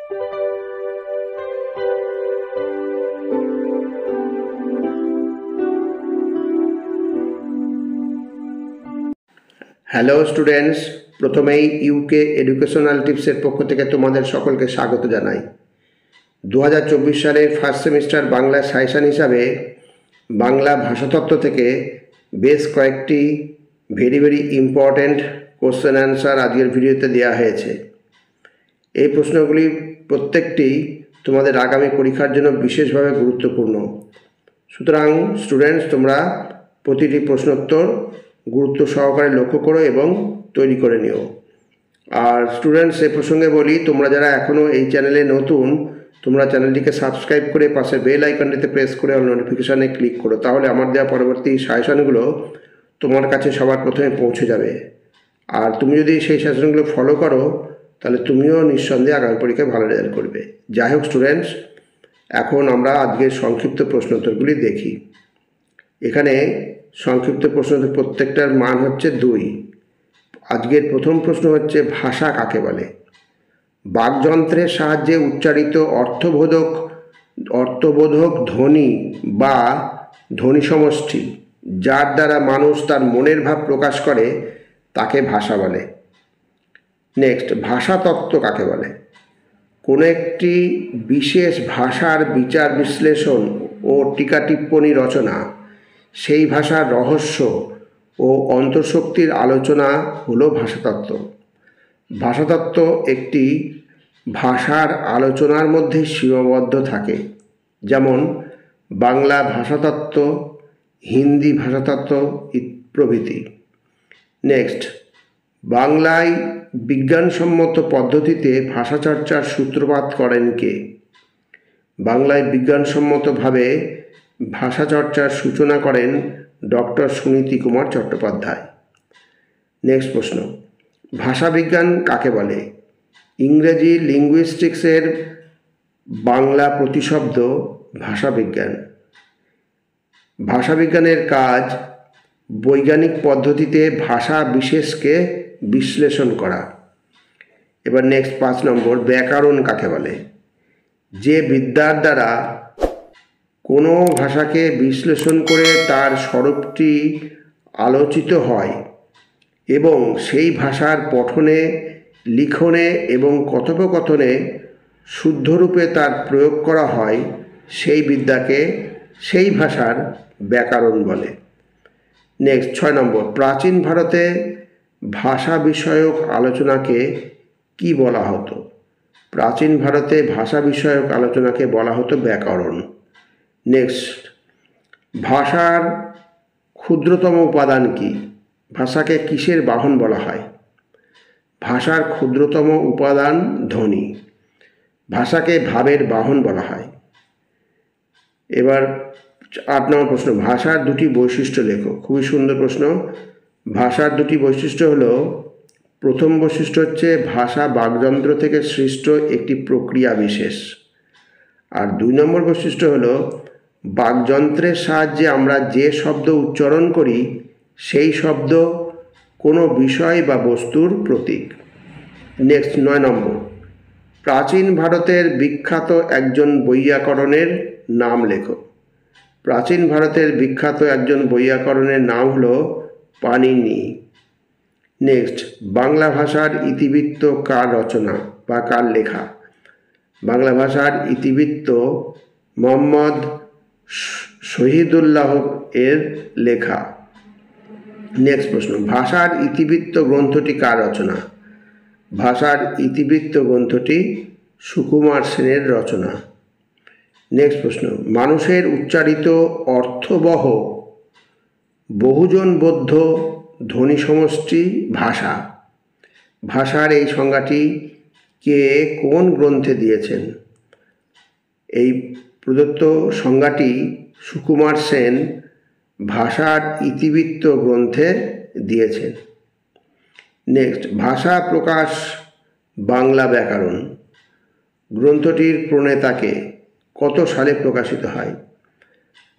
Hello students, প্রথমেই UK educational টিপসের পক্ষ থেকে তোমাদের সকলকে স্বাগত জানাই। 2024 সালের ফার্স্ট সেমিস্টার বাংলা সাজেশন হিসাবে বাংলা ভাষাতত্ত্ব থেকে বেশ কয়েকটি ভেরি ইম্পর্ট্যান্ট কোশ্চেন অ্যান্সার আজকের ভিডিওতে দেওয়া হয়েছে। এই প্রশ্নগুলি প্রত্যেকটি তোমাদের আগামী পরীক্ষার জন্য বিশেষভাবে গুরুত্বপূর্ণ। সুতরাং স্টুডেন্টস, তোমরা প্রতিটি প্রশ্নোত্তর গুরুত্ব সহকারে লক্ষ্য করো এবং তৈরি করে নিও। আর স্টুডেন্টস, এই প্রসঙ্গে বলি, তোমরা যারা এখনও এই চ্যানেলে নতুন, তোমরা চ্যানেলটিকে সাবস্ক্রাইব করে পাশে বেল আইকনটিতে প্রেস করে অল নোটিফিকেশানে ক্লিক করো, তাহলে আমার দেওয়া পরবর্তী সাজেশনগুলো তোমার কাছে সবার প্রথমে পৌঁছে যাবে। আর তুমি যদি সেই সাজেশনগুলো ফলো করো তাহলে তুমিও নিঃসন্দেহে আগামী পরীক্ষায় ভালো রেজাল্ট করবে। যাই হোক স্টুডেন্টস, এখন আমরা আজকের সংক্ষিপ্ত প্রশ্নোত্তরগুলি দেখি। এখানে সংক্ষিপ্ত প্রশ্নোত্তর প্রত্যেকটার মান হচ্ছে 2। আজকের প্রথম প্রশ্ন হচ্ছে, ভাষা কাকে বলে? বাকযন্ত্রের সাহায্যে উচ্চারিত অর্থবোধক ধ্বনি বা ধ্বনি সমষ্টি, যার দ্বারা মানুষ তার মনের ভাব প্রকাশ করে, তাকে ভাষা বলে। নেক্সট, ভাষাতত্ত্ব কাকে বলে? কোনো একটি বিশেষ ভাষার বিচার বিশ্লেষণ ও টিকা টিপ্পনী রচনা, সেই ভাষার রহস্য ও অন্তর্শক্তির আলোচনা হলো ভাষাতত্ত্ব। ভাষাতত্ত্ব একটি ভাষার আলোচনার মধ্যে সীমাবদ্ধ থাকে, যেমন বাংলা ভাষাতত্ত্ব, হিন্দি ভাষাতত্ত্ব প্রভৃতি। নেক্সট, বাংলায় বিজ্ঞানসম্মত পদ্ধতিতে ভাষাচর্চার সূত্রপাত করেন কে? বাংলায় বিজ্ঞানসম্মতভাবে ভাষাচর্চার সূচনা করেন ডক্টর সুনীতি কুমার চট্টোপাধ্যায়। নেক্সট প্রশ্ন, ভাষাবিজ্ঞান কাকে বলে? ইংরেজি লিঙ্গুইস্টিক্সের বাংলা প্রতিশব্দ ভাষাবিজ্ঞান। ভাষাবিজ্ঞানের কাজ বৈজ্ঞানিক পদ্ধতিতে ভাষা বিশেষকে বিশ্লেষণ করা। এবার নেক্সট 5 নম্বর, ব্যাকরণ কাকে বলে? যে বিদ্যার দ্বারা কোনো ভাষাকে বিশ্লেষণ করে তার স্বরূপটি আলোচিত হয় এবং সেই ভাষার পঠনে, লিখনে এবং কথোপকথনে শুদ্ধরূপে তার প্রয়োগ করা হয়, সেই বিদ্যাকে, সেই ভাষার ব্যাকরণ বলে। নেক্সট 6 নম্বর, প্রাচীন ভারতে ভাষা বিষয়ক আলোচনাকে কি বলা হতো? প্রাচীন ভারতে ভাষা বিষয়ক আলোচনাকে বলা হতো ব্যাকরণ। নেক্সট, ভাষার ক্ষুদ্রতম উপাদান কি? ভাষাকে কিসের বাহন বলা হয়? ভাষার ক্ষুদ্রতম উপাদান ধ্বনি। ভাষাকে ভাবের বাহন বলা হয়। এবার 8 নম্বর প্রশ্ন, ভাষার 2টি বৈশিষ্ট্য লেখো। খুবই সুন্দর প্রশ্ন। ভাষার 2টি বৈশিষ্ট্য হলো, প্রথম বৈশিষ্ট্য হচ্ছে ভাষা বাকযন্ত্র থেকে সৃষ্ট একটি প্রক্রিয়া বিশেষ। আর 2 নম্বর বৈশিষ্ট্য হলো, বাকযন্ত্রের সাহায্যে আমরা যে শব্দ উচ্চারণ করি, সেই শব্দ কোনো বিষয় বা বস্তুর প্রতীক। নেক্সট 9 নম্বর, প্রাচীন ভারতের বিখ্যাত একজন বৈয়াকরণের নাম লেখো। প্রাচীন ভারতের বিখ্যাত একজন বৈয়াকরণের নাম হলো পাণিনি। নেক্সট, বাংলা ভাষার ইতিবৃত্ত কার রচনা বা কার লেখা? বাংলা ভাষার ইতিবৃত্ত মোহাম্মদ শহীদুল্লাহ এর লেখা। নেক্সট প্রশ্ন, ভাষার ইতিবৃত্ত গ্রন্থটি কার রচনা? ভাষার ইতিবৃত্ত গ্রন্থটি সুকুমার সেনের রচনা। নেক্সট প্রশ্ন, মানুষের উচ্চারিত অর্থবহ বহুজনবোধ্য ধ্বনি সমষ্টি ভাষা। ভাষার এই সংজ্ঞাটি কে কোন গ্রন্থে দিয়েছেন? এই প্রদত্ত সংজ্ঞাটি সুকুমার সেন ভাষার ইতিবৃত্ত গ্রন্থে দিয়েছেন। নেক্সট, ভাষা প্রকাশ বাংলা ব্যাকরণ গ্রন্থটির প্রণেতাকে? কত সালে প্রকাশিত হয়?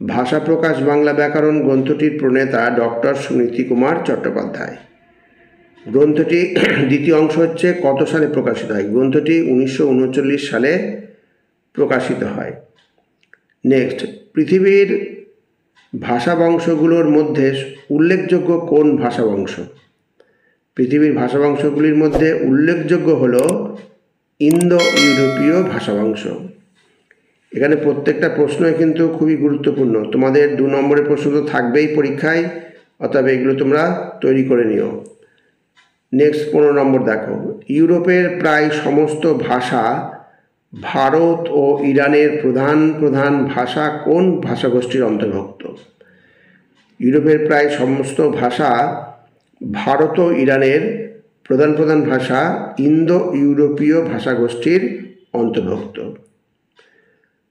ভাষা প্রকাশ বাংলা ব্যাকরণ গ্রন্থটির প্রণেতা ডক্টর সুনীতি কুমার চট্টোপাধ্যায়। গ্রন্থটি দ্বিতীয় অংশ হচ্ছে কত সালে প্রকাশিত হয়? গ্রন্থটি 1939 সালে প্রকাশিত হয়। নেক্সট, পৃথিবীর ভাষাবংশগুলোর মধ্যে উল্লেখযোগ্য কোন ভাষাবংশ? পৃথিবীর ভাষাবংশগুলির মধ্যে উল্লেখযোগ্য হল ইন্দো ইউরোপীয় ভাষাবংশ। এখানে প্রত্যেকটা প্রশ্নই কিন্তু খুবই গুরুত্বপূর্ণ। তোমাদের 2 নম্বরের প্রশ্ন তো থাকবেই পরীক্ষায়, অতএব এগুলো তোমরা তৈরি করে নিও। নেক্সট 15 নম্বর দেখো, ইউরোপের প্রায় সমস্ত ভাষা ভারত ও ইরানের প্রধান প্রধান ভাষা কোন ভাষাগোষ্ঠীর অন্তর্ভুক্ত? ইউরোপের প্রায় সমস্ত ভাষা ভারত ও ইরানের প্রধান প্রধান ভাষা ইন্দো ইউরোপীয় ভাষাগোষ্ঠীর অন্তর্ভুক্ত।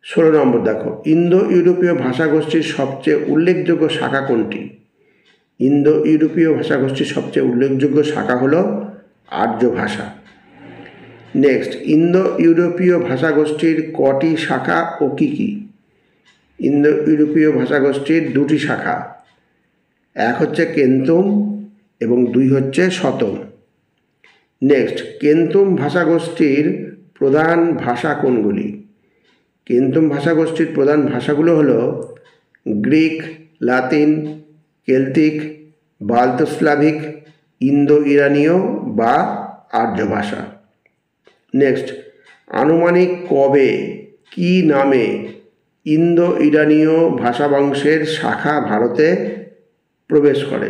16 নম্বর দেখো, ইন্দো ইউরোপীয় ভাষাগোষ্ঠীর সবচেয়ে উল্লেখযোগ্য শাখা কোনটি? ইন্দো ইউরোপীয় ভাষাগোষ্ঠীর সবচেয়ে উল্লেখযোগ্য শাখা হলো আর্য ভাষা। নেক্সট, ইন্দো ইউরোপীয় ভাষাগোষ্ঠীর কটি শাখা ও কী কী? ইন্দো ইউরোপীয় ভাষাগোষ্ঠীর 2টি শাখা, এক হচ্ছে কেন্তুম এবং 2 হচ্ছে শতম। নেক্সট, কেন্তুম ভাষাগোষ্ঠীর প্রধান ভাষা কোনগুলি? কেন্তুম ভাষাগোষ্ঠীর প্রধান ভাষাগুলো হলো গ্রিক, লাতিন, কেল্টিক, বাল্টোস্লাভিক, ইন্দো ইরানীয় বা আর্য ভাষা। নেক্সট, আনুমানিক কবে কি নামে ইন্দো ইরানীয় ভাষাবংশের শাখা ভারতে প্রবেশ করে?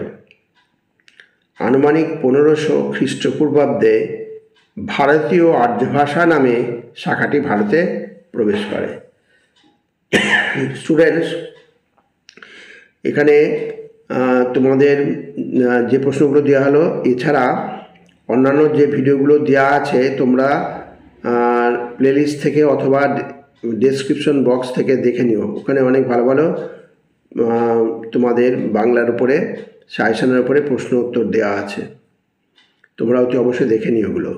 আনুমানিক 1500 খ্রিস্টপূর্বাব্দে ভারতীয় আর্য ভাষা নামে শাখাটি ভারতে প্রবেশ করে। স্টুডেন্টস, এখানে তোমাদের যে প্রশ্নগুলো দেওয়া হলো, এছাড়া অন্যান্য যে ভিডিওগুলো দেওয়া আছে তোমরা প্লেলিস্ট থেকে অথবা ডেসক্রিপশন বক্স থেকে দেখে নিও। ওখানে অনেক ভালো ভালো তোমাদের বাংলার উপরে সাজেশনের উপরে প্রশ্ন উত্তর দেওয়া আছে, তোমরা অতি অবশ্যই দেখে নিও ওগুলো।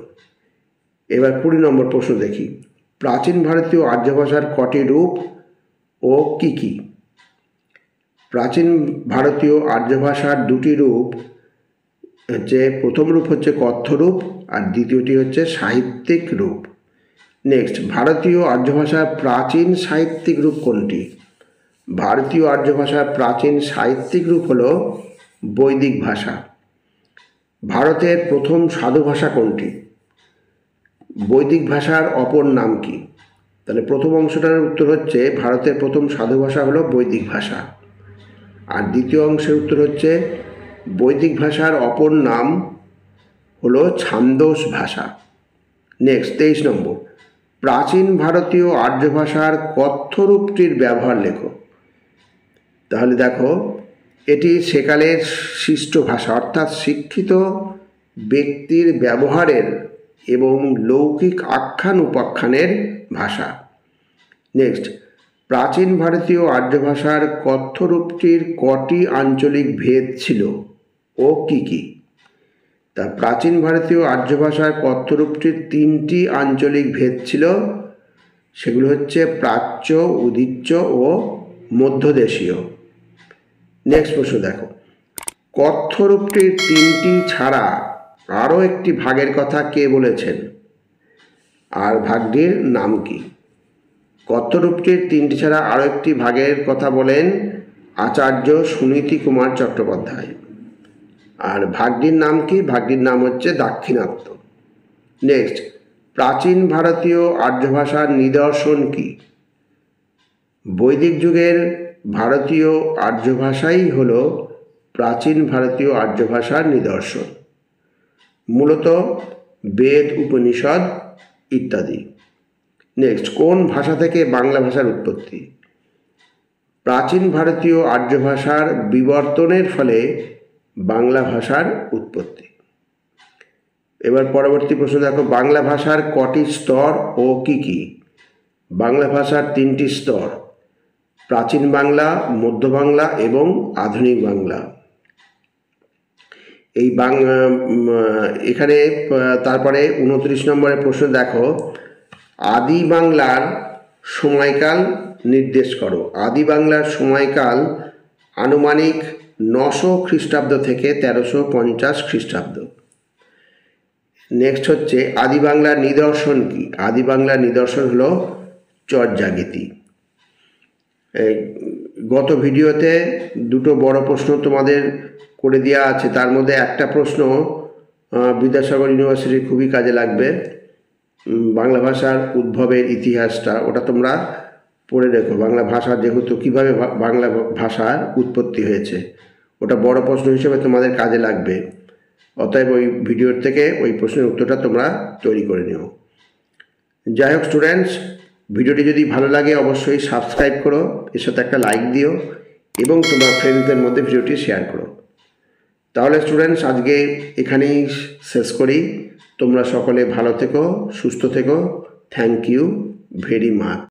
এবার 20 নম্বর প্রশ্ন দেখি, প্রাচীন ভারতীয় আর্য ভাষার কটি রূপ ও কি কি? প্রাচীন ভারতীয় আর্য ভাষার 2টি রূপ হচ্ছে, প্রথম রূপ হচ্ছে কথ্য রূপ আর দ্বিতীয়টি হচ্ছে সাহিত্যিক রূপ। নেক্সট, ভারতীয় আর্য ভাষার প্রাচীন সাহিত্যিক রূপ কোনটি? ভারতীয় আর্য ভাষার প্রাচীন সাহিত্যিক রূপ হলো বৈদিক ভাষা। ভারতের প্রথম সাধু ভাষা কোনটি? বৈদিক ভাষার অপর নাম কি? তাহলে প্রথম অংশটার উত্তর হচ্ছে ভারতের প্রথম সাধু ভাষা হলো বৈদিক ভাষা, আর দ্বিতীয় অংশের উত্তর হচ্ছে বৈদিক ভাষার অপর নাম হলো ছান্দস ভাষা। নেক্সট 23 নম্বর, প্রাচীন ভারতীয় আর্য ভাষার কথ্য রূপটির ব্যবহার লেখো। তাহলে দেখো, এটি সেকালের শিষ্ট ভাষা, অর্থাৎ শিক্ষিত ব্যক্তির ব্যবহারের এবং লৌকিক আখ্যান উপাখ্যানের ভাষা। নেক্সট, প্রাচীন ভারতীয় আর্য ভাষার কথ্য রূপটির কটি আঞ্চলিক ভেদ ছিল ও কি কি? তা প্রাচীন ভারতীয় আর্য ভাষার কথ্য রূপটির 3টি আঞ্চলিক ভেদ ছিল, সেগুলো হচ্ছে প্রাচ্য, উদিচ্য ও মধ্যদেশীয়। নেক্সট প্রশ্ন দেখো, কথ্য রূপটির 3টি ছাড়া আরও একটি ভাগের কথা কে বলেছেন, আর ভাগটির নাম কি? কথ্য রূপটির 3টি ছাড়া আরও একটি ভাগের কথা বলেন আচার্য সুনীতি কুমার চট্টোপাধ্যায়, আর ভাগটির নাম কি? ভাগটির নাম হচ্ছে দাক্ষিণাত্য। নেক্সট, প্রাচীন ভারতীয় আর্য ভাষার নিদর্শন কি? বৈদিক যুগের ভারতীয় আর্য ভাষাই হল প্রাচীন ভারতীয় আর্য ভাষার নিদর্শন, মূলত বেদ, উপনিষদ ইত্যাদি। নেক্সট, কোন ভাষা থেকে বাংলা ভাষার উৎপত্তি? প্রাচীন ভারতীয় আর্য ভাষার বিবর্তনের ফলে বাংলা ভাষার উৎপত্তি। এবার পরবর্তী প্রশ্ন দেখো, বাংলা ভাষার কটি স্তর ও কি কি? বাংলা ভাষার 3টি স্তর, প্রাচীন বাংলা, মধ্য বাংলা এবং আধুনিক বাংলা। এই এখানে তারপরে 29 নম্বরের প্রশ্ন দেখো, আদি বাংলার সময়কাল নির্দেশ করো। আদি বাংলার সময়কাল আনুমানিক 900 খ্রিস্টাব্দ থেকে 1350 খ্রিস্টাব্দ। নেক্সট হচ্ছে আদি বাংলার নিদর্শন কি? আদি বাংলার নিদর্শন হলো চর্যাগীতি। গত ভিডিওতে দুটো বড় প্রশ্ন তোমাদের করে দেওয়া আছে, তার মধ্যে একটা প্রশ্ন বিদ্যাসাগর ইউনিভার্সিটির খুবই কাজে লাগবে, বাংলা ভাষার উদ্ভবের ইতিহাসটা, ওটা তোমরা পড়ে রেখো। বাংলা ভাষা যেহেতু কীভাবে বাংলা ভাষার উৎপত্তি হয়েছে, ওটা বড় প্রশ্ন হিসেবে তোমাদের কাজে লাগবে। অতএব ওই ভিডিওর থেকে ওই প্রশ্নের উত্তরটা তোমরা তৈরি করে নিও। যাই হোক স্টুডেন্টস, ভিডিওটি যদি ভালো লাগে অবশ্যই সাবস্ক্রাইব করো, এর সাথে একটা লাইক দিও এবং তোমার ফ্রেন্ডসদের মধ্যে ভিডিওটি শেয়ার করো। তাহলে স্টুডেন্টস আজকে এখানেই শেষ করি। তোমরা সকলে ভালো থেকো, সুস্থ থেকো। Thank you very much.